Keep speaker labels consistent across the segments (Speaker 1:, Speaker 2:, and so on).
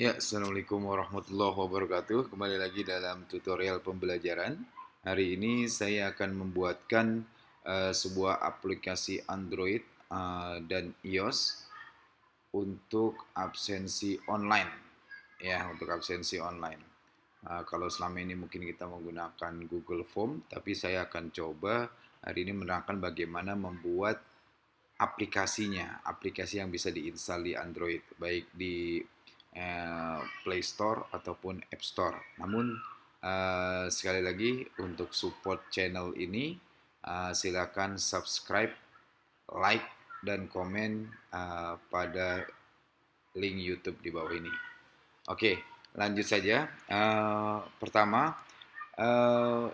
Speaker 1: Ya, Assalamualaikum warahmatullahi wabarakatuh. Kembali lagi dalam tutorial pembelajaran. Hari ini saya akan membuatkan sebuah aplikasi Android dan iOS untuk absensi online. Ya, untuk absensi online. Kalau selama ini mungkin kita menggunakan Google Form, tapi saya akan coba hari ini menerangkan bagaimana membuat aplikasinya, aplikasi yang bisa diinstal di Android, baik di Play Store ataupun App Store. Namun sekali lagi untuk support channel ini silakan subscribe, like dan komen pada link YouTube di bawah ini. Oke, lanjut saja. Pertama, uh,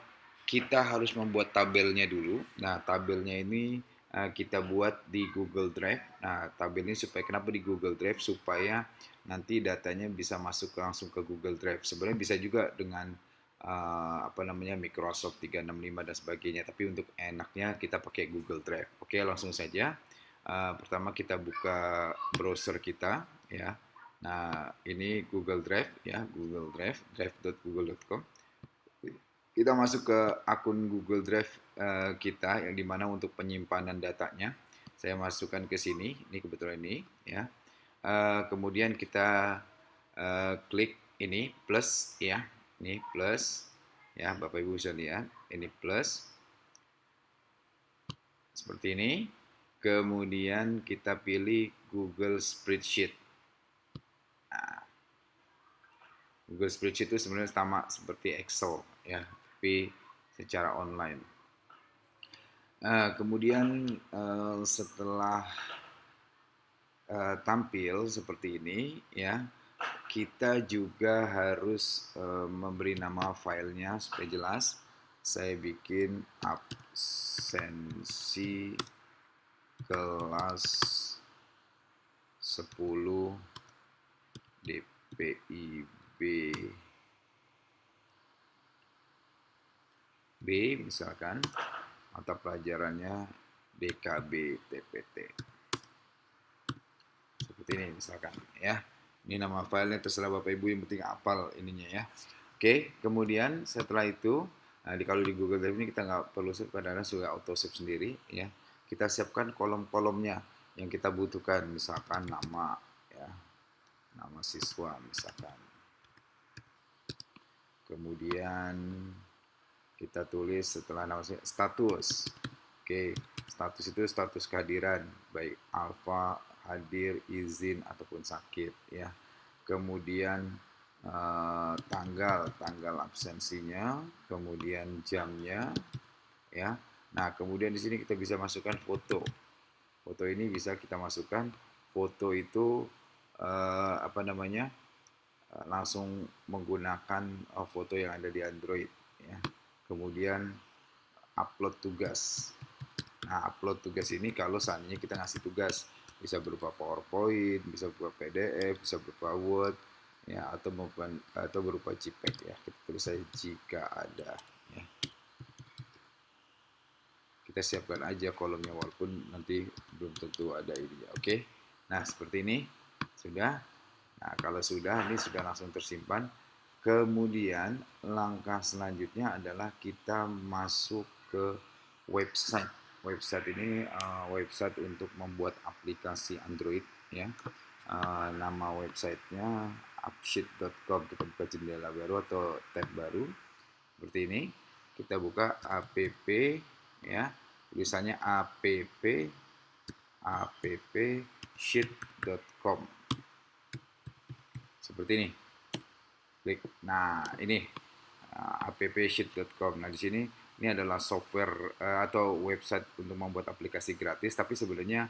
Speaker 1: kita harus membuat tabelnya dulu. Nah, tabelnya ini kita buat di Google Drive. Nah, tabel ini supaya kenapa di Google Drive? Supaya nanti datanya bisa masuk langsung ke Google Drive. Sebenarnya bisa juga dengan apa namanya Microsoft 365 dan sebagainya. Tapi untuk enaknya kita pakai Google Drive. Oke, langsung saja. Pertama kita buka browser kita, ya. Nah, ini Google Drive, ya, Google Drive, drive.google.com. Kita masuk ke akun Google Drive kita yang dimana untuk penyimpanan datanya. Saya masukkan ke sini, ini kebetulan ini, ya. Kemudian kita klik ini plus, ya, ini plus, ya, Bapak Ibu bisa lihat, ini plus, seperti ini. Kemudian kita pilih Google Spreadsheet. Nah, Google Spreadsheet itu sebenarnya sama seperti Excel, ya, tapi secara online. Kemudian setelah tampil seperti ini, ya, kita juga harus memberi nama filenya supaya jelas. Saya bikin absensi kelas 10 DPIB misalkan, mata pelajarannya DKB TPT. Seperti ini misalkan, ya. Ini nama filenya, terserah Bapak Ibu, yang penting hafal ininya, ya. Oke, kemudian setelah itu, kalau di Google Drive ini kita nggak perlu save, kadang-kadang sudah auto save sendiri, ya. Kita siapkan kolom-kolomnya yang kita butuhkan, misalkan nama, ya, nama siswa misalkan. Kemudian kita tulis setelah nama status. Oke, status itu status kehadiran, baik alfa, hadir, izin ataupun sakit, ya. Kemudian tanggal absensinya, kemudian jamnya, ya. Nah, kemudian di sini kita bisa masukkan foto. Foto ini bisa kita masukkan. Foto itu apa namanya? Langsung menggunakan foto yang ada di Android, ya. Kemudian upload tugas. Nah, upload tugas ini kalau seandainya kita ngasih tugas, bisa berupa PowerPoint, bisa berupa PDF, bisa berupa Word, ya, atau berupa JPEG, ya. Kita tulis saja jika ada, ya. Kita siapkan aja kolomnya walaupun nanti belum tentu ada ininya. Oke. Nah, seperti ini sudah. Nah, kalau sudah, ini sudah langsung tersimpan. Kemudian langkah selanjutnya adalah kita masuk ke website. Website ini website untuk membuat aplikasi Android, ya. Nama websitenya appsheet.com. Kita buka jendela baru atau tab baru seperti ini. Kita buka app, ya. Tulisannya appsheet.com. Seperti ini. Klik. Nah, ini appsheet.com. Nah, di sini ini adalah software atau website untuk membuat aplikasi gratis, tapi sebenarnya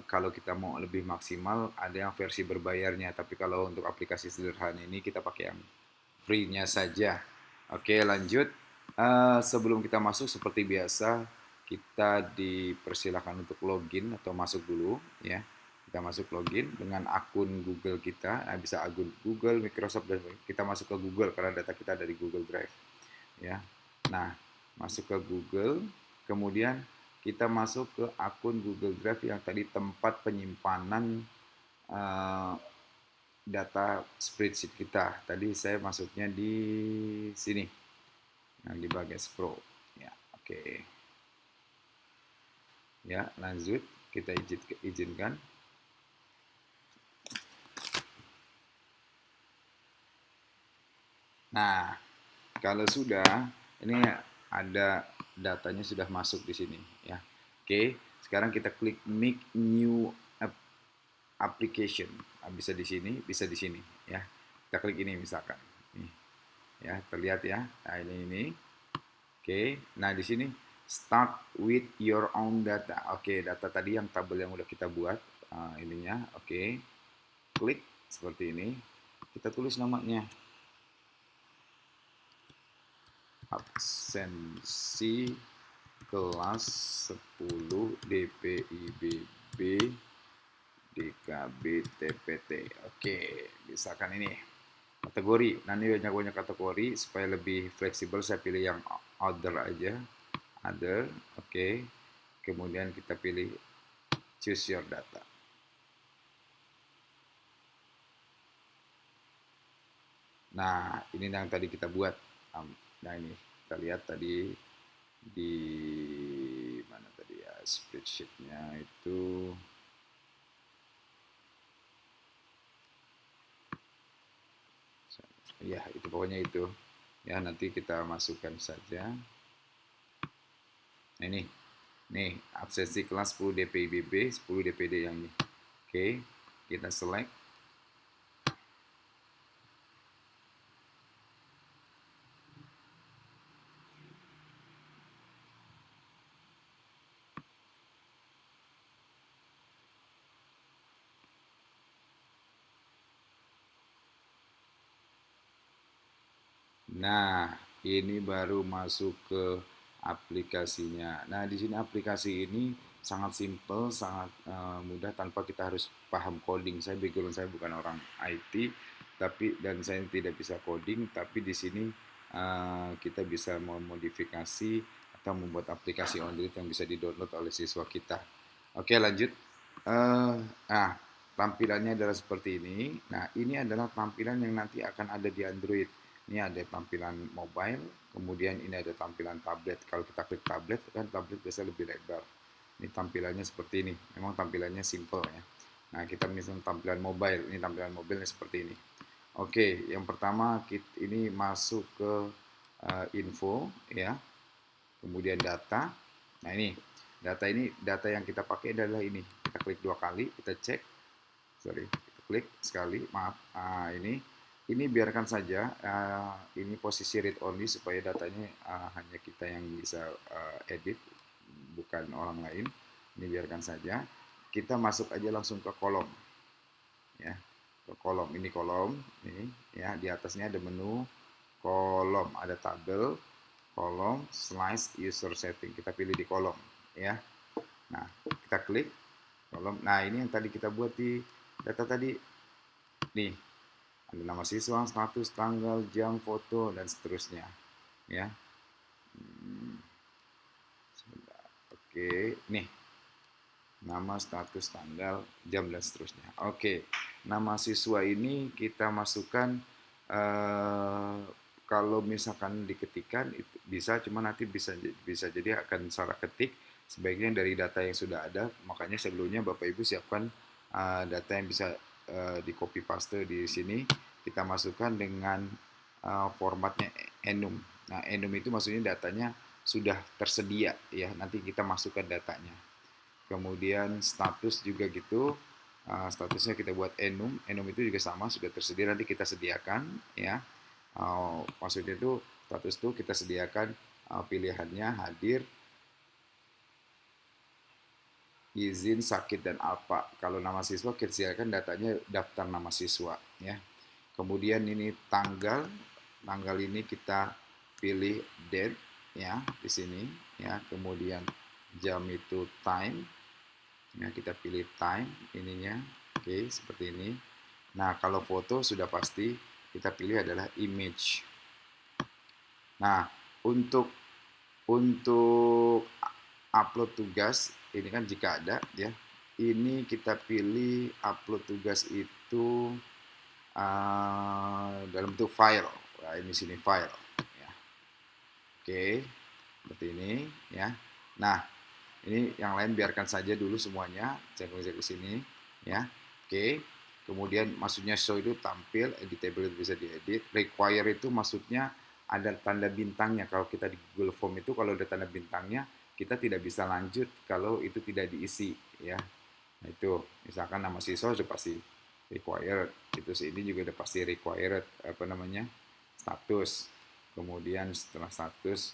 Speaker 1: kalau kita mau lebih maksimal ada yang versi berbayarnya, tapi kalau untuk aplikasi sederhana ini kita pakai yang free-nya saja. Oke, lanjut. Sebelum kita masuk seperti biasa, kita dipersilakan untuk login atau masuk dulu, ya. Kita masuk login dengan akun Google kita. Nah, bisa akun Google, Microsoft, dan kita masuk ke Google karena data kita dari Google Drive, ya. Nah, masuk ke Google, kemudian kita masuk ke akun Google Drive yang tadi tempat penyimpanan data spreadsheet kita. Tadi saya masuknya di sini, yang di bagian Pro. Ya, oke. Ya, lanjut kita izinkan. Nah, kalau sudah, ini ada datanya sudah masuk di sini ya. Oke, sekarang kita klik make new application. Nah, bisa di sini, bisa di sini ya. Kita klik ini misalkan. Nih, ya, terlihat ya. Nah, ini. Oke, nah di sini start with your own data. Oke, data tadi yang tabel yang udah kita buat ininya. Oke, klik seperti ini. Kita tulis namanya absensi kelas 10 DPIBB DKB TPT. Oke, misalkan ini kategori. Nanti banyak kategori supaya lebih fleksibel. Saya pilih yang other aja. Other, oke. Kemudian kita pilih choose your data. Nah, ini yang tadi kita buat. Nah, ini kita lihat tadi di mana tadi ya spreadsheet-nya itu. Ya, itu pokoknya itu. Ya, nanti kita masukkan saja. Nah, ini. Nih, absensi kelas 10 DPIBB, 10 DPD yang ini. Oke, kita select. Nah, ini baru masuk ke aplikasinya. Nah, di sini aplikasi ini sangat simple, sangat mudah tanpa kita harus paham coding. Saya background saya bukan orang IT, dan saya tidak bisa coding, tapi di sini kita bisa memodifikasi atau membuat aplikasi Android yang bisa di-download oleh siswa kita. Oke, lanjut. Nah, tampilannya adalah seperti ini. Nah, ini adalah tampilan yang nanti akan ada di Android. Ini ada tampilan mobile, kemudian ini ada tampilan tablet. Kalau kita klik tablet, kan tablet biasa lebih lebar. Ini tampilannya seperti ini. Memang tampilannya simple ya. Nah, kita misalnya tampilan mobile. Ini tampilan mobilnya seperti ini. Oke, yang pertama ini masuk ke info ya. Kemudian data. Nah, data yang kita pakai adalah ini. Kita klik 2 kali, kita cek. Sorry, kita klik sekali, maaf. Ini biarkan saja. Ini posisi read only supaya datanya hanya kita yang bisa edit, bukan orang lain. Ini biarkan saja. Kita masuk aja langsung ke kolom, ya. Ke kolom. Ini kolom, nih, ya. Di atasnya ada menu kolom, ada tabel, kolom, slice, user setting. Kita pilih di kolom, ya. Nah, kita klik kolom. Nah, ini yang tadi kita buat di data tadi. Nih, ada nama siswa, status, tanggal, jam, foto, dan seterusnya. Ya. Oke, nih. Nama, status, tanggal, jam, dan seterusnya. Oke, nama siswa ini kita masukkan kalau misalkan diketikkan itu bisa, cuma nanti bisa jadi akan salah ketik. Sebaiknya dari data yang sudah ada, makanya sebelumnya Bapak Ibu siapkan data yang bisa di copy paste di sini. Kita masukkan dengan formatnya enum. Nah, enum itu maksudnya datanya sudah tersedia ya. Nanti kita masukkan datanya. Kemudian status juga gitu. Statusnya kita buat enum. Enum itu juga sama, sudah tersedia, nanti kita sediakan ya. Maksudnya itu status itu kita sediakan pilihannya hadir, izin, sakit, dan apa. Kalau nama siswa kita sediakan datanya daftar nama siswa ya. Kemudian ini tanggal ini kita pilih date ya di sini ya. Kemudian jam itu time ya, kita pilih time ininya. Oke, seperti ini. Nah, kalau foto sudah pasti kita pilih adalah image. Nah, untuk upload tugas ini kan jika ada ya, ini kita pilih upload tugas itu dalam bentuk file. Nah, ini sini file. Ya. Oke, seperti ini ya. Nah, ini yang lain biarkan saja dulu semuanya. Saya klik ke sini ya. Oke. Kemudian maksudnya show itu tampil, editable itu bisa diedit. Require itu maksudnya ada tanda bintangnya. Kalau kita di Google Form itu kalau ada tanda bintangnya, kita tidak bisa lanjut kalau itu tidak diisi ya. Nah, itu misalkan nama siswa sudah pasti required, itu ini juga udah pasti required apa namanya status. Kemudian setelah status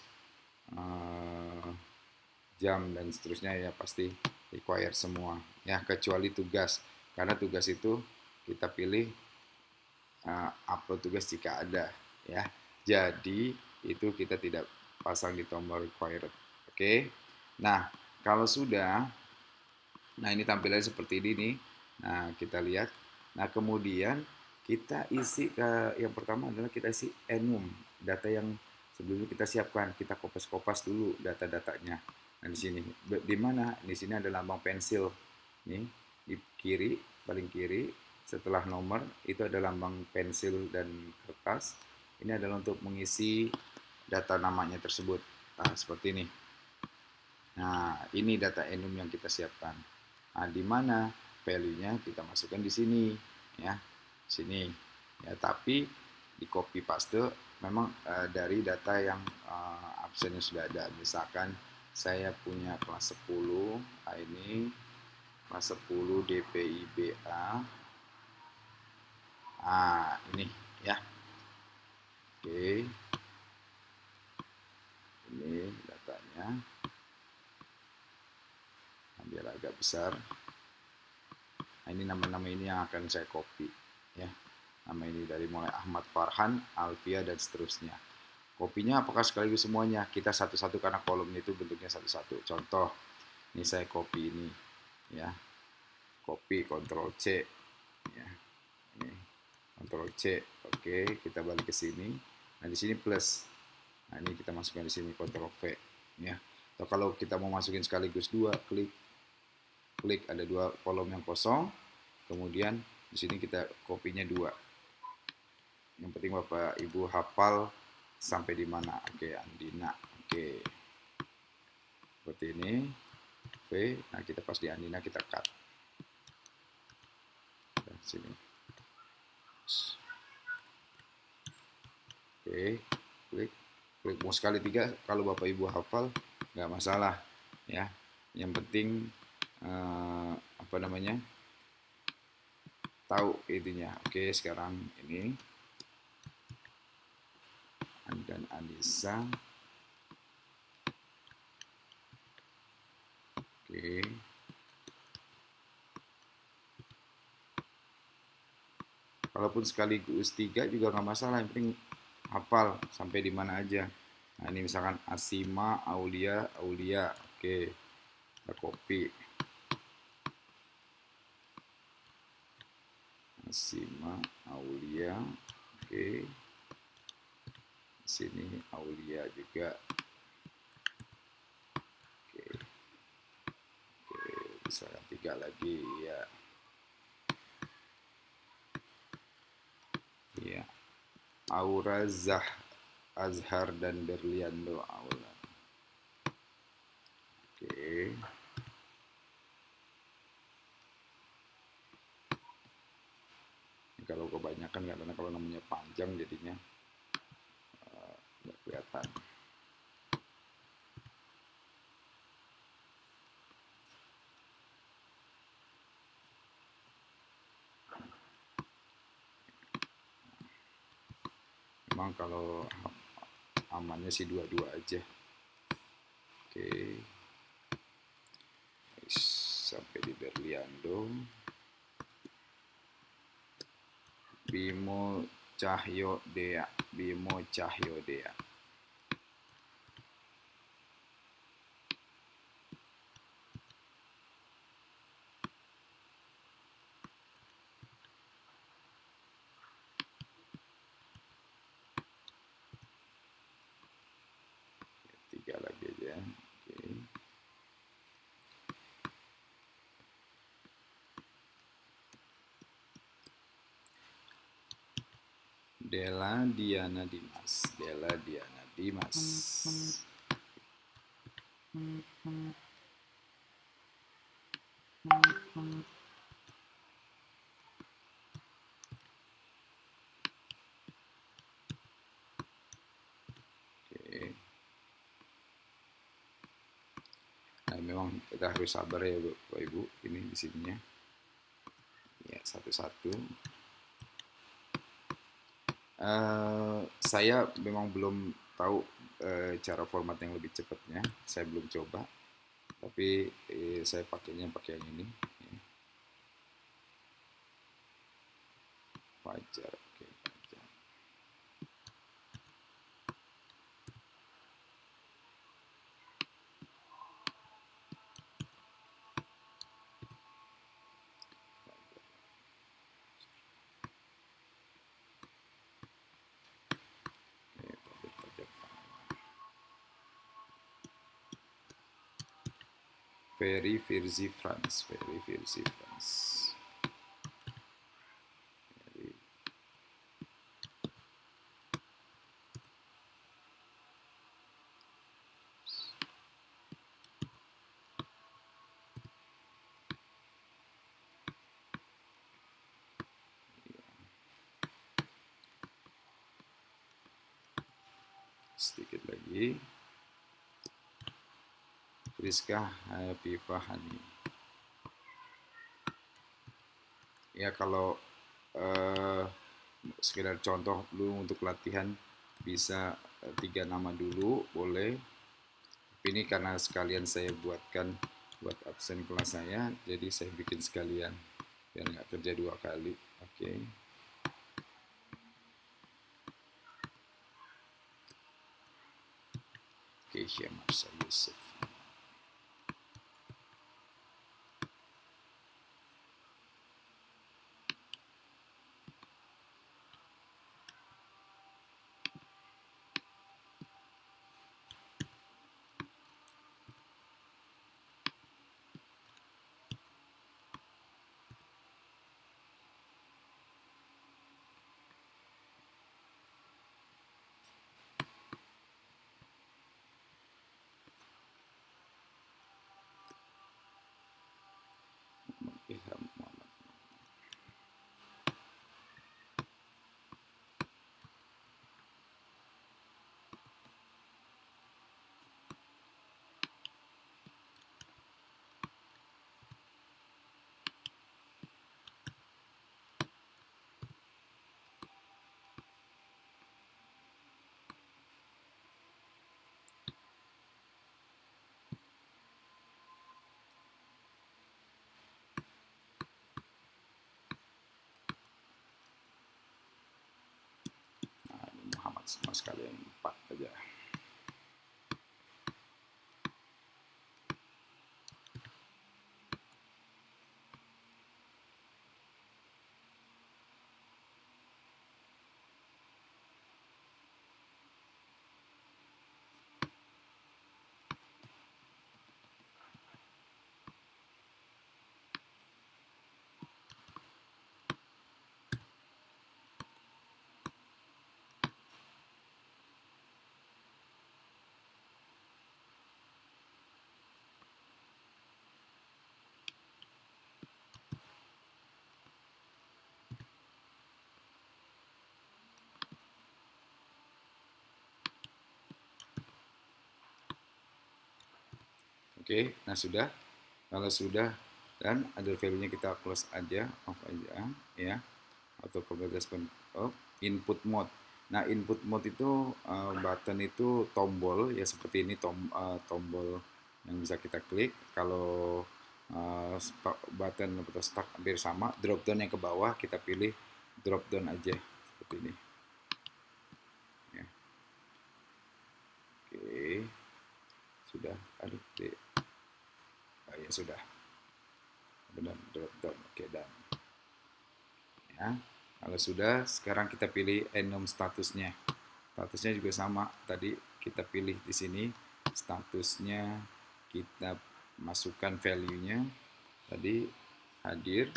Speaker 1: eh, jam dan seterusnya ya pasti required semua ya, kecuali tugas, karena tugas itu kita pilih upload tugas jika ada ya. Jadi itu kita tidak pasang di tombol required. Oke. Nah, kalau sudah, nah ini tampilannya seperti ini nih. Nah, kita lihat. Nah, kemudian kita isi yang pertama adalah kita isi enum, data yang sebelumnya kita siapkan. Kita kopas-kopas dulu data-datanya. Nah, di sini di mana? Di sini ada lambang pensil. Nih, di kiri, paling kiri setelah nomor itu ada lambang pensil dan kertas. Ini adalah untuk mengisi data namanya tersebut. Nah, seperti ini. Nah, ini data enum yang kita siapkan. Nah, di mana value-nya kita masukkan di sini, ya, sini. Ya, tapi di copy paste memang dari data yang absennya sudah ada. Misalkan saya punya kelas 10, nah ini kelas 10 DPIBA. Ah, ini ya. Oke. Ini datanya. Biar agak besar. Nah, ini nama-nama ini yang akan saya copy ya. Nama ini dari mulai Ahmad Farhan, Alfia dan seterusnya. Kopinya apakah sekaligus semuanya? Kita satu-satu karena kolomnya itu bentuknya satu-satu. Contoh, ini saya copy ini ya. Copy Ctrl C ya. Ini Ctrl C. Oke, kita balik ke sini. Nah, di sini plus. Nah, ini kita masukkan di sini Ctrl V ya. Atau kalau kita mau masukin sekaligus dua, klik ada dua kolom yang kosong, kemudian di sini kita kopinya dua. Yang penting Bapak Ibu hafal sampai di mana. Oke, Andina. Oke, seperti ini. Oke, nah kita pas di Andina kita cut. Nah, sini. Oke, klik mau sekali 3. Kalau Bapak Ibu hafal nggak masalah ya. Yang penting apa namanya, tahu intinya. Oke, sekarang ini dan Anissa. Oke. Kalaupun sekaligus 3 juga nggak masalah, yang penting hafal sampai di mana aja. Nah, ini misalkan Asima, Aulia, Aulia. Oke, kita copy. Asima, Aulia. Oke. Sini Aulia juga. Oke. Oke, misalkan 3 lagi ya. Ya. Aura Azhar dan Berliando Aula. Oke. Kalau kebanyakan karena kalau namanya panjang jadinya nggak kelihatan. Memang kalau amannya sih dua-dua aja. Oke. Sampai di Berliando. Bimo Cahyo Dea. Bimo Cahyo Dea. Tiga lagi aja. Oke. Della Diana Dimas. Della Diana Dimas. Oke. Nah, memang kita harus sabar ya Bapak Ibu, ini di sininya. Ya, satu-satu. Saya memang belum tahu cara format yang lebih cepatnya. Saya belum coba, tapi saya pakainya pakai yang ini. Fajar, oke, Fajar. Ferry Virzi France, Ferry Virzi France. Sedikit lagi. Rizka Hafifahani. Ya kalau sekedar contoh dulu untuk latihan bisa 3 nama dulu boleh. Tapi ini karena sekalian saya buatkan buat absen kelas saya, jadi saya bikin sekalian biar nggak kerja 2 kali. Oke. Keisha Marsa Yusuf. Ilham Muhammad. Nah, ini Muhammad semua sekalian 4 aja. Oke, nah sudah. Kalau sudah dan ada value-nya kita close aja, off aja, ya. Atau komunitas off, input mode. Nah, input mode itu button itu tombol ya seperti ini tombol yang bisa kita klik. Kalau button atau start hampir sama, drop down yang ke bawah kita pilih drop down aja seperti ini. Ya. Oke, sudah. Aduh, ya sudah. Benar, drop down. Oke, dan ya. Kalau sudah, sekarang kita pilih enum statusnya. Statusnya juga sama. Tadi kita pilih di sini statusnya, kita masukkan value-nya. Tadi hadir.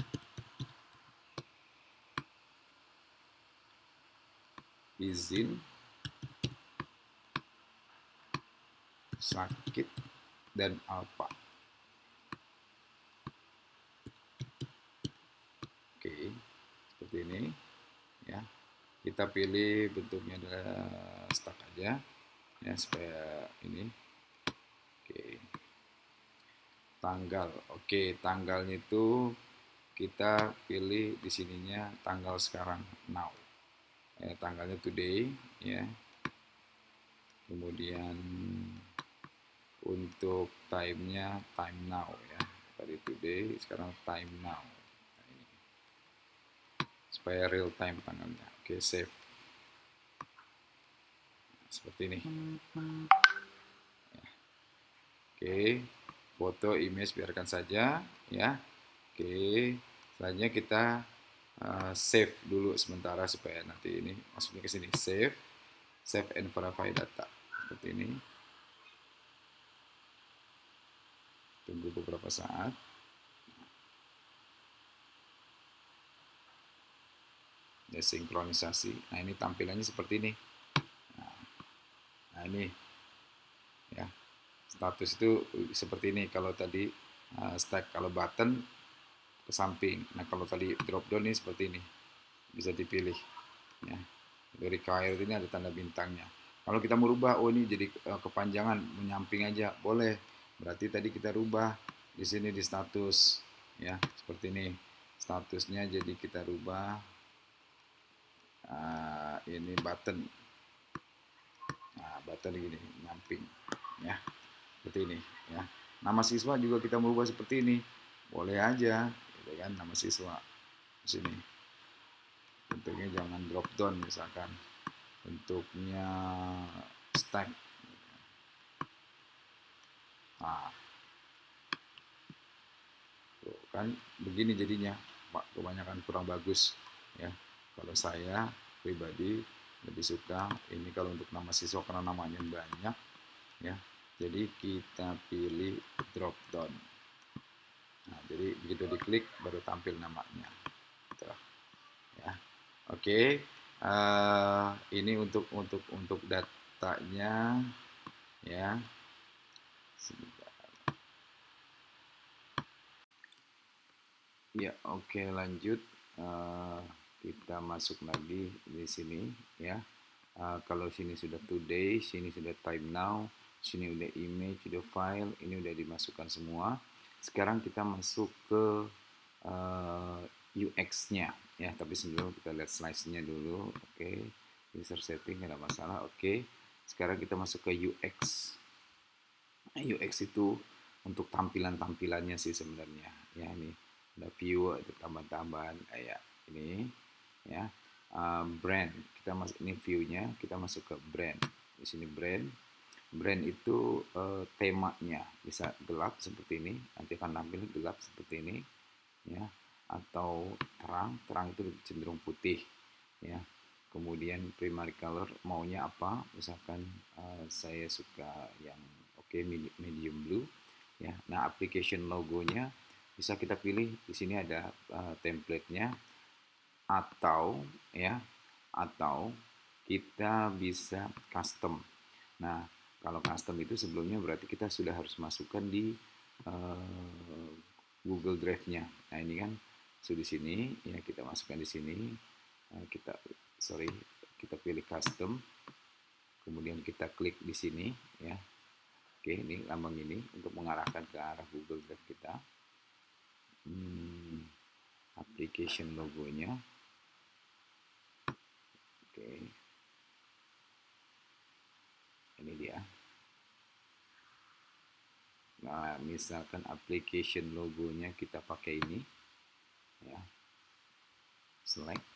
Speaker 1: izin sakit dan alfa. Oke, seperti ini ya. Kita pilih bentuknya adalah stack aja ya supaya ini. Oke. Tanggal. Oke, tanggalnya itu kita pilih di sininya tanggal sekarang, now. Ya, tanggalnya today ya. Kemudian untuk time-nya time now ya. Tadi today, sekarang time now. Nah, ini. Supaya real time tanggalnya. Oke, save. Seperti ini. Oke, foto image biarkan saja ya. Oke, selanjutnya kita save dulu sementara supaya nanti ini masuknya ke sini. Save and verify data. Seperti ini. Tunggu beberapa saat. Desinkronisasi. Nah, ini tampilannya seperti ini. Nah, ini ya. Status itu seperti ini kalau tadi stack, kalau button ke samping. Nah, kalau tadi drop down ini seperti ini. Bisa dipilih ya. Dari required ini ada tanda bintangnya. Kalau kita merubah, oh ini jadi kepanjangan, menyamping aja, boleh. Berarti tadi kita rubah di sini di status ya, seperti ini. Statusnya jadi kita rubah ini button. Nah, button gini, nyamping ya. Seperti ini ya. Nama siswa juga kita merubah seperti ini. Boleh aja, gitu kan, nama siswa di sini. Bentuknya jangan drop down misalkan. Bentuknya stack. Nah, tuh, kan begini jadinya, Pak, kebanyakan kurang bagus ya. Kalau saya pribadi lebih suka ini kalau untuk nama siswa karena namanya banyak ya. Jadi kita pilih drop down. Nah, jadi begitu diklik baru tampil namanya. Tuh, ya. Oke. Ini untuk datanya ya. Ya, oke, lanjut. Kita masuk lagi di sini ya. Kalau sini sudah today, sini sudah time now, sini udah image, udah file, ini udah dimasukkan semua. Sekarang kita masuk ke UX-nya ya. Tapi sebelum kita lihat slice-nya dulu, oke. User setting nggak ada masalah, oke. Sekarang kita masuk ke UX. UX itu untuk tampilan-tampilannya sih sebenarnya ya. Ini ada view, ada tambahan-tambahan kayak ini ya. Brand, kita masuk ini view-nya, kita masuk ke brand. Di sini brand itu temanya bisa gelap seperti ini, nanti akan tampil gelap seperti ini ya, atau terang itu cenderung putih ya. Kemudian primary color maunya apa, misalkan saya suka yang medium blue ya. Nah, application logonya bisa kita pilih di sini, ada template-nya, atau ya, atau kita bisa custom. Nah, kalau custom itu sebelumnya berarti kita sudah harus masukkan di Google Drive-nya. Nah, ini kan sudah di sini ya, kita masukkan di sini. Kita pilih custom, kemudian kita klik di sini ya. Oke, ini lambang ini untuk mengarahkan ke arah Google Drive kita. Application logonya. Oke. Ini dia. Nah, misalkan application logonya kita pakai ini ya. Select.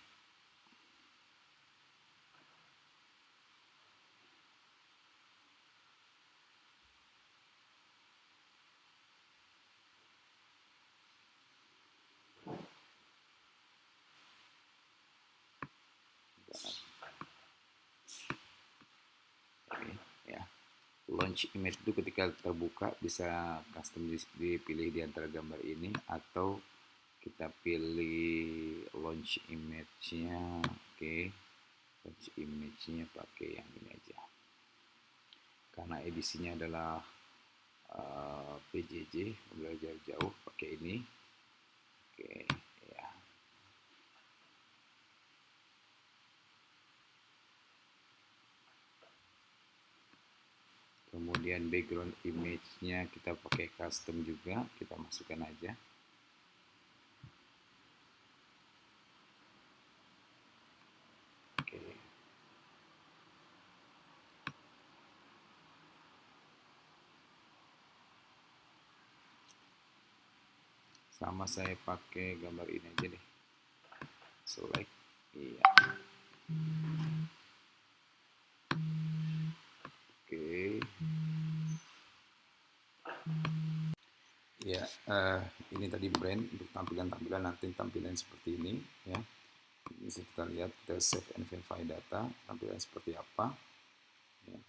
Speaker 1: Launch image itu ketika terbuka bisa custom dipilih di antara gambar ini, atau kita pilih launch image-nya. Oke, image-nya pakai yang ini aja karena edisinya adalah PJJ, belajar jauh, pakai ini. Oke, ya. Kemudian background image-nya kita pakai custom juga, kita masukkan aja. Oke. Sama saya pakai gambar ini aja deh. Select. Iya. Oke. Ya, ini tadi brand untuk tampilan-tampilan, nanti tampilan seperti ini ya. Bisa kita lihat, kita save and verify data, tampilan seperti apa ya.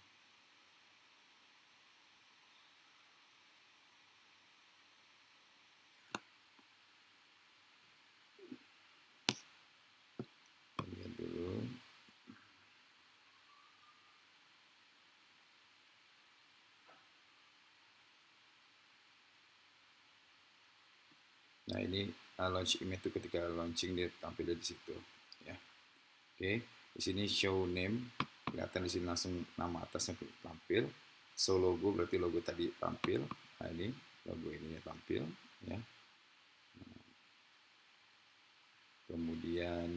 Speaker 1: Lihat dulu. Nah, ini launch image itu ketika launching dia tampil di situ ya. Oke, di sini show name, kelihatan di sini langsung nama atasnya tampil. Show logo berarti logo tadi tampil. Nah, ini logo ininya tampil ya. Kemudian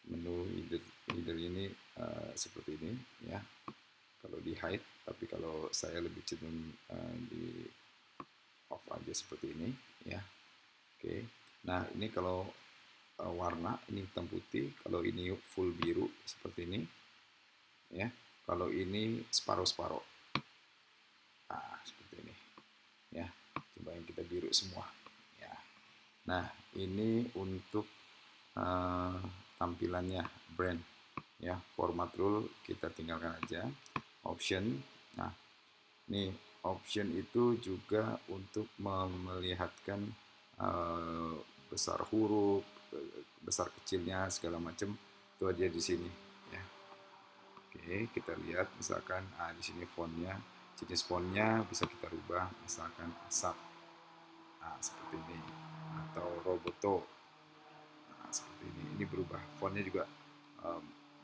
Speaker 1: menu header ini seperti ini ya. Kalau di hide, tapi kalau saya lebih cenderung di off aja seperti ini ya. Oke. Nah, ini kalau warna ini hitam putih, kalau ini full biru seperti ini ya. Kalau ini separuh-separuh. Nah, seperti ini ya. Coba yang kita biru semua ya. Nah, ini untuk tampilannya brand ya. Format rule kita tinggalkan aja. Option. Nah, ini option itu juga untuk melihatkan besar huruf, besar kecilnya segala macam itu aja di sini ya. Oke, kita lihat misalkan di sini fontnya, jenis fontnya bisa kita rubah, misalkan asap, seperti ini, atau roboto, seperti ini. Ini berubah, fontnya juga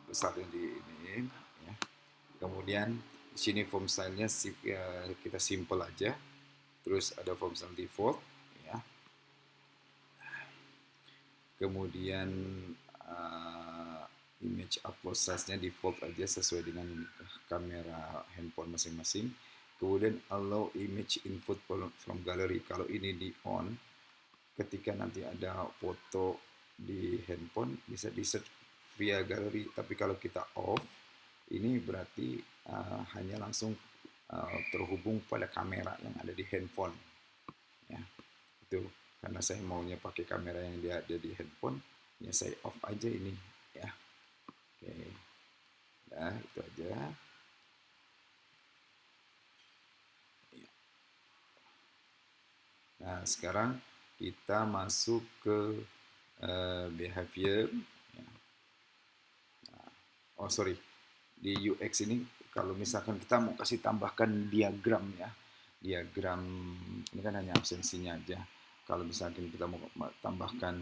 Speaker 1: besarnya di ini ya. Kemudian di sini font stylenya kita simple aja. Terus ada font style default ya. Kemudian image upload size-nya default aja sesuai dengan kamera handphone masing-masing. Kemudian allow image input from gallery. Kalau ini di on, ketika nanti ada foto di handphone bisa di search via gallery. Tapi kalau kita off, ini berarti hanya langsung terhubung pada kamera yang ada di handphone. Ya, itu karena saya maunya pakai kamera yang dia ada di handphone, ya saya off aja ini ya. Oke, nah itu aja. Nah, sekarang kita masuk ke behavior. Oh sorry, di UX ini kalau misalkan kita mau kasih tambahkan diagram ya, diagram ini kan hanya absensinya aja. Kalau misalkan kita mau tambahkan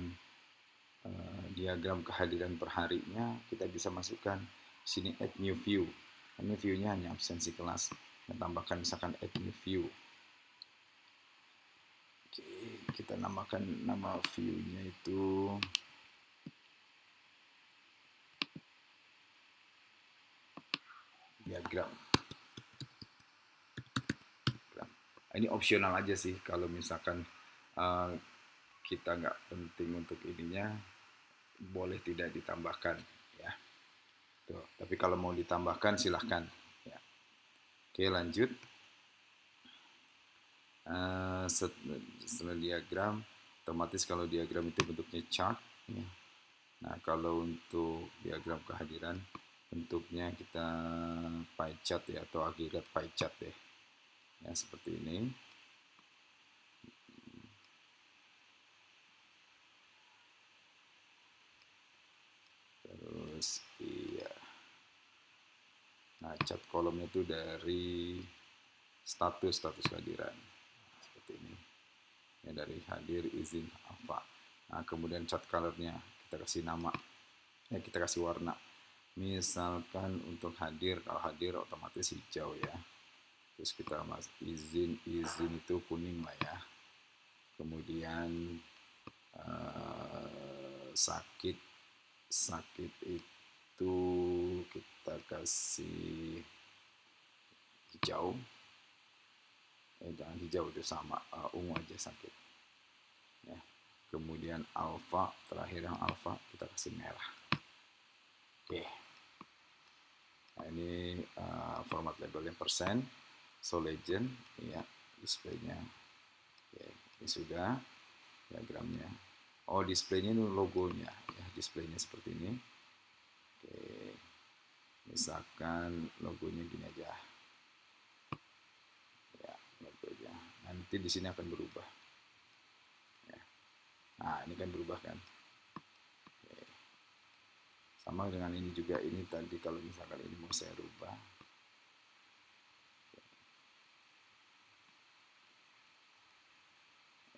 Speaker 1: diagram kehadiran perharinya, kita bisa masukkan sini add new view. Ini view-nya hanya absensi kelas. Kita tambahkan misalkan add new view. Oke, kita namakan nama view-nya itu diagram. Ini opsional aja sih kalau misalkan kita nggak penting untuk ininya, boleh tidak ditambahkan ya. Tuh, tapi kalau mau ditambahkan silahkan ya. Oke, lanjut. Setelah diagram, otomatis kalau diagram itu bentuknya chart ya. Nah, kalau untuk diagram kehadiran bentuknya kita pie chart ya, atau agregat pie chart deh ya, seperti ini. Terus iya, cat kolomnya itu dari status kehadiran. Nah, seperti ini. Ya, dari hadir, izin, apa. Nah, kemudian cat colornya kita kasih nama. Ya, kita kasih warna. Misalkan untuk hadir, kalau hadir otomatis hijau ya. Terus kita izin itu kuning lah ya. Kemudian sakit itu kita kasih hijau. Jangan hijau, itu sama, ungu aja sakit ya. Kemudian alfa, terakhir yang alfa kita kasih merah. Oke. Nah, ini format labelnya persen, so legend ya, displaynya. Oke, ini sudah diagramnya. Oh, displaynya ini logonya ya, displaynya seperti ini. Oke, misalkan logonya gini aja ya, logonya. Nanti di sini akan berubah ya. Nah, ini kan berubah kan. Oke. Sama dengan ini juga, ini tadi kalau misalkan ini mau saya rubah,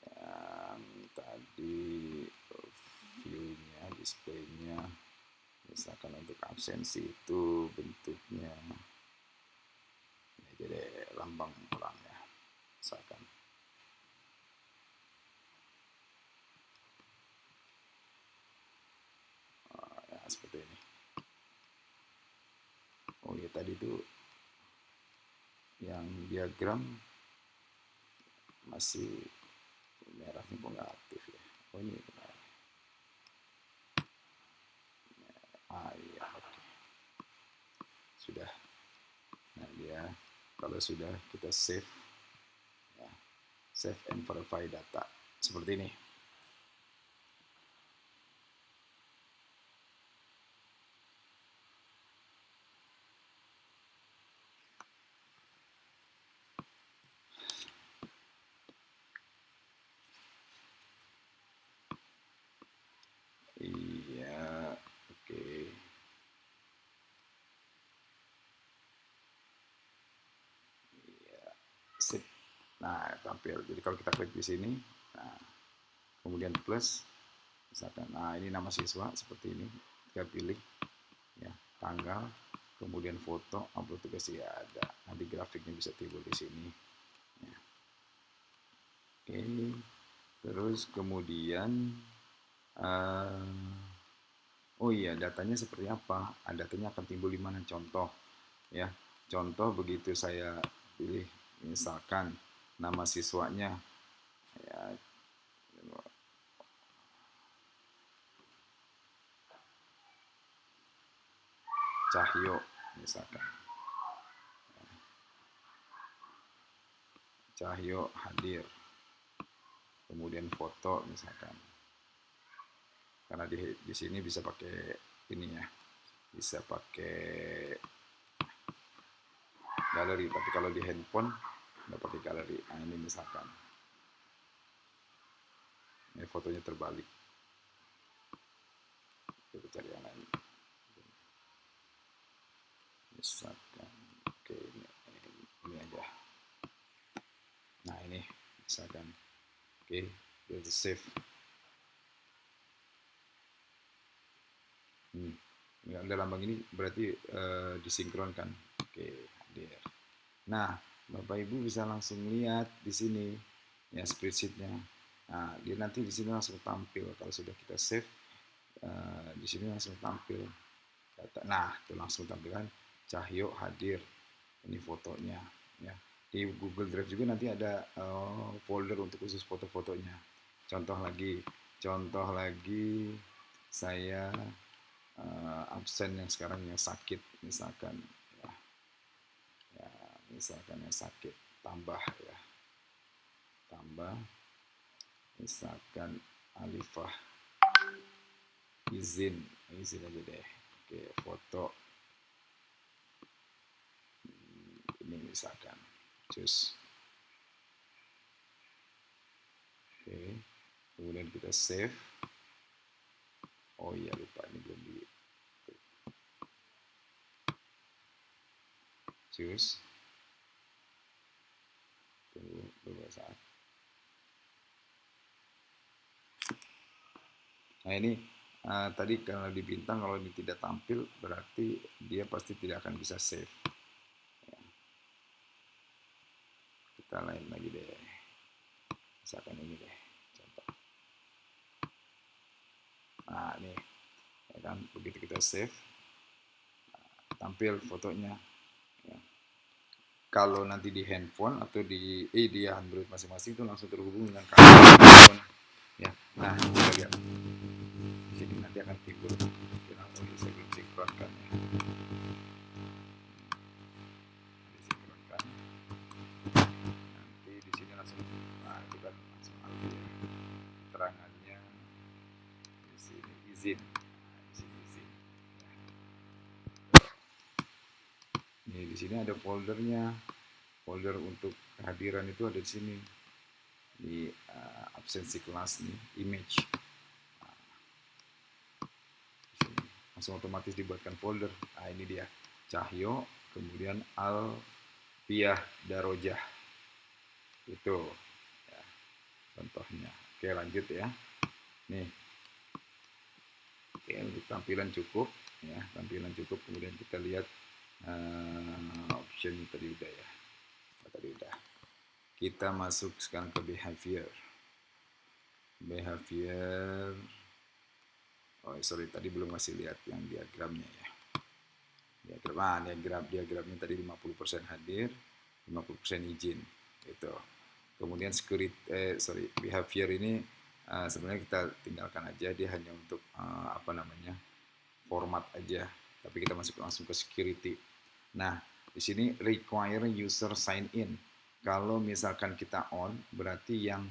Speaker 1: yang tadi view-nya, display-nya, misalkan untuk absensi itu bentuknya ini jadi lambang perangnya, misalkan ya seperti ini. Oh ya, tadi itu yang diagram masih merahnya kok nggak aktif ya. Oh, ini benar. Iya, oke. Sudah. Nah, dia kalau sudah kita save ya, save and verify data seperti ini. Iya, oke. Iya, sip. Nah, tampil. Jadi kalau kita klik di sini, nah, kemudian plus, misalkan, nah ini nama siswa seperti ini, kita pilih, ya, tanggal, kemudian foto, upload tugas ya ada. Nanti grafiknya bisa timbul di sini. Ya. Oke, terus kemudian, oh iya, datanya seperti apa? Datanya akan timbul di mana? Contoh, ya. Contoh begitu saya pilih, misalkan nama siswanya, ya, Cahyo, misalkan. Cahyo hadir. Kemudian foto, misalkan. Karena di sini bisa pakai ini ya, bisa pakai galeri, tapi kalau di handphone nggak pakai galeri. Nah, ini misalkan ini fotonya terbalik, kita cari yang lain misalkan. Oke, ini aja. Nah, ini misalkan. Oke, kita save. Udah lambang ini berarti disinkronkan. Oke, hadir. Nah, Bapak Ibu bisa langsung lihat di sini ya spreadsheet-nya. Nah, dia nanti di sini langsung tampil kalau sudah kita save. Di sini langsung tampil data. Nah, itu langsung tampilan Cahyo hadir. Ini fotonya ya. Di Google Drive juga nanti ada folder untuk khusus foto-fotonya. Contoh lagi saya absen yang sekarang yang sakit misalkan ya. Ya, misalkan yang sakit tambah ya. Tambah misalkan Alifah izin aja deh. Oke, foto ini misalkan cus. Oke, kemudian kita save. Oh iya, lupa, ini belum di Cus. Tunggu beberapa saat. Nah ini tadi kalau di bintang, kalau ini tidak tampil berarti dia pasti tidak akan bisa save. Ya. Kita lain lagi deh. Misalkan ini deh. Contoh. Nah ini, ya kan begitu kita save, tampil fotonya. Ya. Kalau nanti di handphone atau di Android masing-masing itu langsung terhubung dengan kamera handphone. Ya, nah kita lihat di sini nanti akan timbul. Kenapa saya belum sinkronkan ya? Disinkronkan. Nanti di sini langsung, nah kita langsung ambil ya. Keterangannya di sini izin. Nah, di sini izin. Ini di sini ada foldernya. Folder untuk kehadiran itu ada di sini. Di absensi kelas nih, image. Langsung otomatis dibuatkan folder. Nah ini dia, Cahyo, kemudian Alfiah Darojah. Itu ya, contohnya. Oke lanjut ya. Nih, oke untuk tampilan cukup ya, tampilan cukup. Kemudian kita lihat option tadi udah ya. Tadi udah. Kita masuk sekarang ke behavior. Behavior. Oh sorry, tadi belum masih lihat yang diagramnya ya. Diagramnya tadi 50% hadir, 50% izin. Itu. Kemudian behavior ini sebenarnya kita tinggalkan aja, dia hanya untuk format aja. Tapi kita masuk langsung ke security. Nah, di sini require user sign in. Kalau misalkan kita on, berarti yang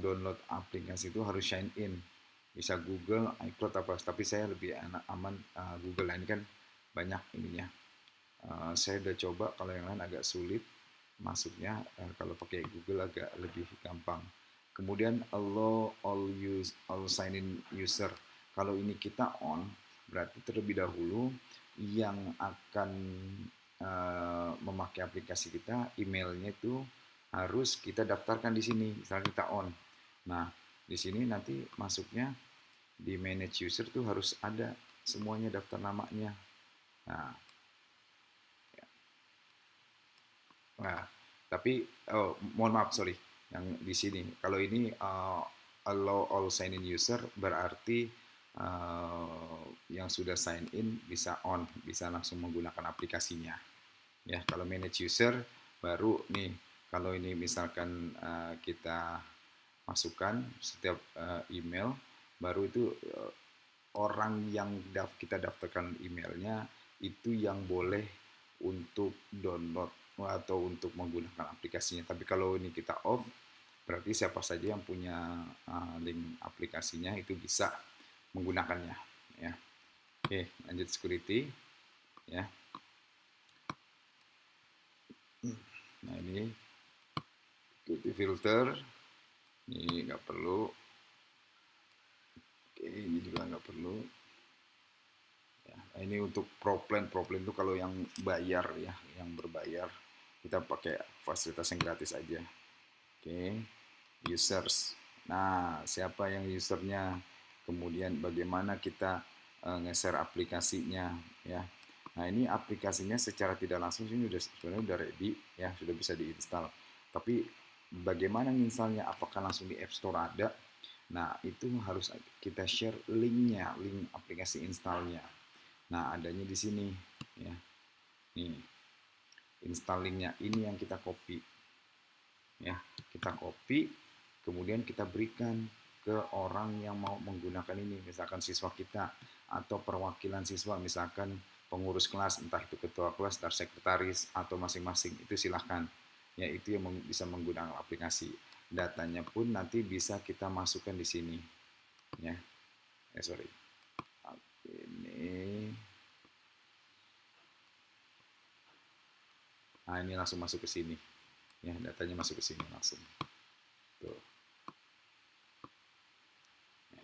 Speaker 1: download aplikasi itu harus sign in. Bisa Google, iCloud apa, tapi saya lebih aman Google. Nah, ini kan banyak ininya. Saya udah coba, kalau yang lain agak sulit masuknya. Kalau pakai Google agak lebih gampang. Kemudian all sign in user. Kalau ini kita on, berarti terlebih dahulu yang akan memakai aplikasi kita, emailnya itu harus kita daftarkan di sini. Misalnya kita on. Nah, di sini nanti masuknya di manage user tuh harus ada semuanya daftar namanya. Nah, tapi mohon maaf sorry, yang di sini kalau ini allow all sign in user berarti yang sudah sign in bisa on, bisa langsung menggunakan aplikasinya. Ya, kalau manage user baru nih, kalau ini misalkan kita masukkan setiap email, baru itu orang yang kita daftarkan emailnya itu yang boleh untuk download atau untuk menggunakan aplikasinya. Tapi kalau ini kita off, berarti siapa saja yang punya link aplikasinya itu bisa menggunakannya. Ya. Oke, lanjut security. Ya. Nah ini security filter, ini nggak perlu. Oke, ini juga nggak perlu. Ya, nah ini untuk proplan itu kalau yang bayar ya, yang berbayar kita pakai fasilitas yang gratis aja. Oke, users. Nah, siapa yang usernya? Kemudian bagaimana kita nge-share aplikasinya ya. Nah, ini aplikasinya secara tidak langsung ini sebenarnya udah ready ya, sudah bisa diinstal. Tapi bagaimana installnya? Apakah langsung di App Store ada? Nah, itu harus kita share linknya, link aplikasi installnya. Nah, adanya di sini ya. Nih, installingnya ini yang kita copy. Ya, kita copy, kemudian kita berikan ke orang yang mau menggunakan ini, misalkan siswa kita atau perwakilan siswa, misalkan pengurus kelas, entah itu ketua kelas, dan sekretaris atau masing-masing, itu silahkan. Ya, itu yang bisa menggunakan aplikasi. Datanya pun nanti bisa kita masukkan di sini. Ya, sorry. Ini. Nah, ini langsung masuk ke sini. Ya, datanya masuk ke sini langsung. Tuh. Ya.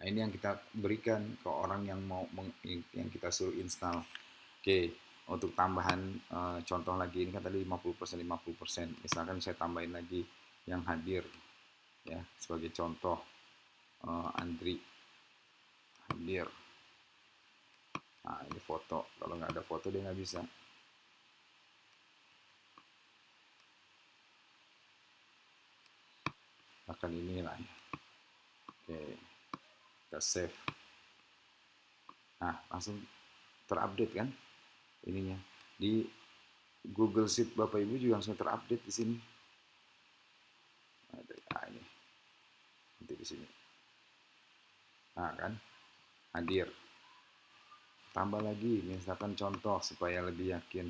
Speaker 1: Nah, ini yang kita berikan ke orang yang mau yang kita suruh install. Oke, untuk tambahan contoh lagi, ini kan tadi 50%, 50%. Misalkan saya tambahin lagi yang hadir ya sebagai contoh, Andri hadir. Nah, ini foto. Kalau nggak ada foto dia nggak bisa. Akan inilah ya. Oke, kita save. Nah, langsung terupdate kan ininya. Di Google Sheet Bapak Ibu juga langsung terupdate di sini. Nah, ini. Nanti di sini. Nah, kan hadir. Tambah lagi, misalkan contoh supaya lebih yakin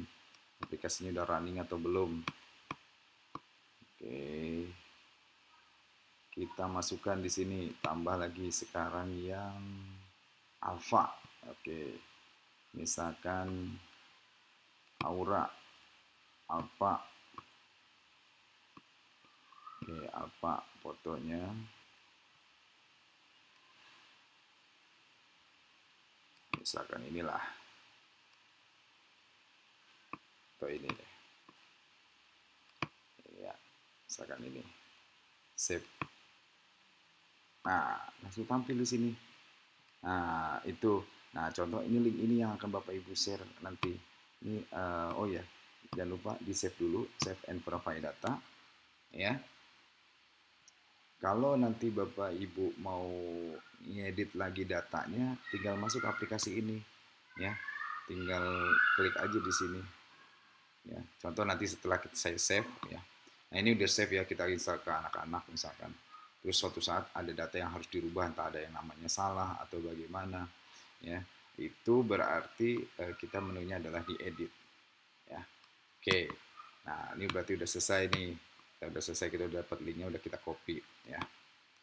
Speaker 1: aplikasinya udah running atau belum. Oke, kita masukkan di sini, tambah lagi sekarang yang alpha. Oke, misalkan aura alpha. Oke, alpha fotonya. Misalkan inilah. Atau ini deh. Ya, misalkan ini. Save. Nah, langsung tampil di sini. Nah, itu. Nah, contoh ini link ini yang akan Bapak Ibu share nanti. Ini oh ya, jangan lupa di save dulu, save and provide data ya. Kalau nanti Bapak Ibu mau ngedit lagi datanya, tinggal masuk aplikasi ini ya. Tinggal klik aja di sini. Ya, contoh nanti setelah saya save ya. Nah, ini udah save ya, kita install ke anak-anak misalkan. Terus suatu saat ada data yang harus dirubah, entah ada yang namanya salah atau bagaimana ya. Itu berarti kita menunya adalah diedit ya. Oke. Nah, ini berarti udah selesai nih. Kita udah selesai, kita udah dapat linknya, udah kita copy ya.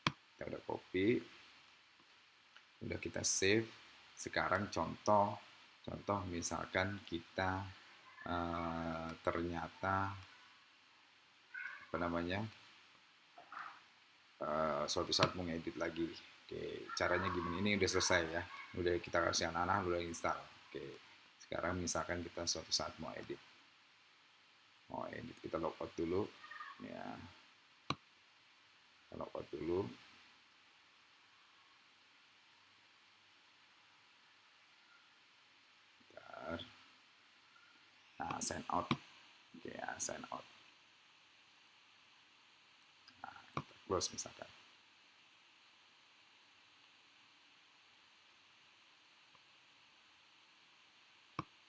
Speaker 1: Kita udah copy, udah kita save. Sekarang contoh misalkan kita ternyata apa namanya suatu saat mau ngedit lagi. Oke, caranya gimana? Ini udah selesai ya, udah kita kasih anak-anak, udah install. Oke, sekarang misalkan kita suatu saat mau edit, kita logout dulu ya, kita logout dulu. Nah, sign out. Oke ya, sign out. Nah, kita close misalkan.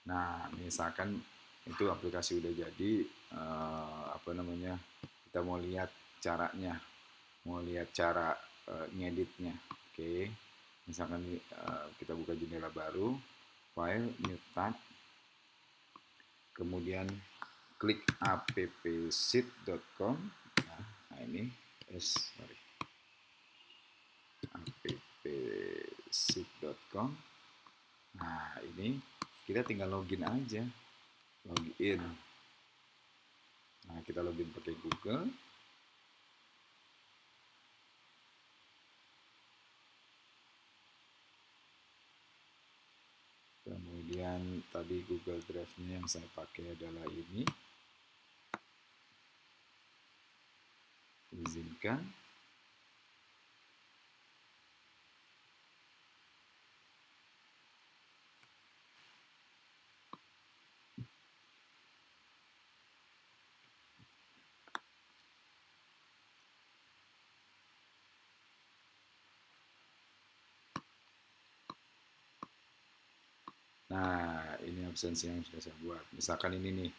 Speaker 1: Nah, misalkan itu aplikasi udah jadi, apa namanya, kita mau lihat caranya, mau lihat cara ngeditnya. Oke, misalkan kita buka jendela baru, file, new tab, kemudian klik appsheet.com. Nah, ini appsheet.com. Nah, ini kita tinggal login aja, login. Nah, kita login pakai Google. Kemudian tadi Google Drive-nya yang saya pakai adalah ini. Izinkan. Nah, ini absensi yang sudah saya buat. Misalkan ini nih,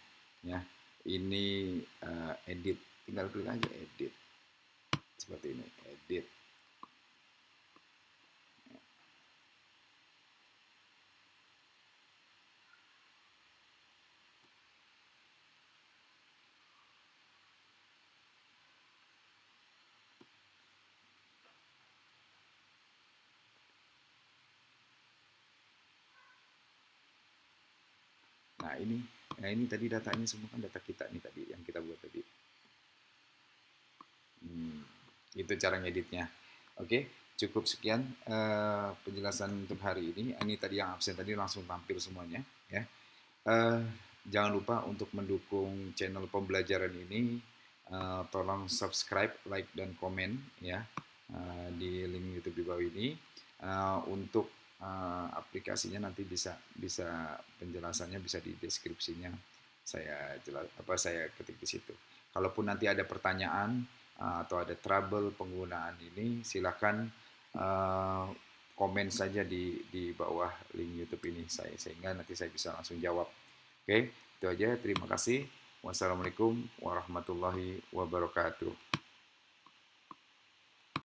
Speaker 1: ya, ini edit. Tinggal klik aja edit. Seperti ini, edit. Nah ini tadi datanya semua kan data kita nih tadi yang kita buat tadi. Itu cara ngeditnya. Oke, cukup sekian penjelasan untuk hari ini. Ini tadi yang absen tadi langsung tampil semuanya ya. Eh, Jangan lupa untuk mendukung channel pembelajaran ini. Tolong subscribe, like, dan komen ya di link YouTube di bawah ini. Untuk aplikasinya nanti bisa penjelasannya bisa di deskripsinya saya ketik di situ. Kalaupun nanti ada pertanyaan atau ada trouble penggunaan ini, silakan uh, komen saja di bawah link YouTube ini sehingga nanti saya bisa langsung jawab. Oke, itu aja. Terima kasih. Wassalamualaikum warahmatullahi wabarakatuh.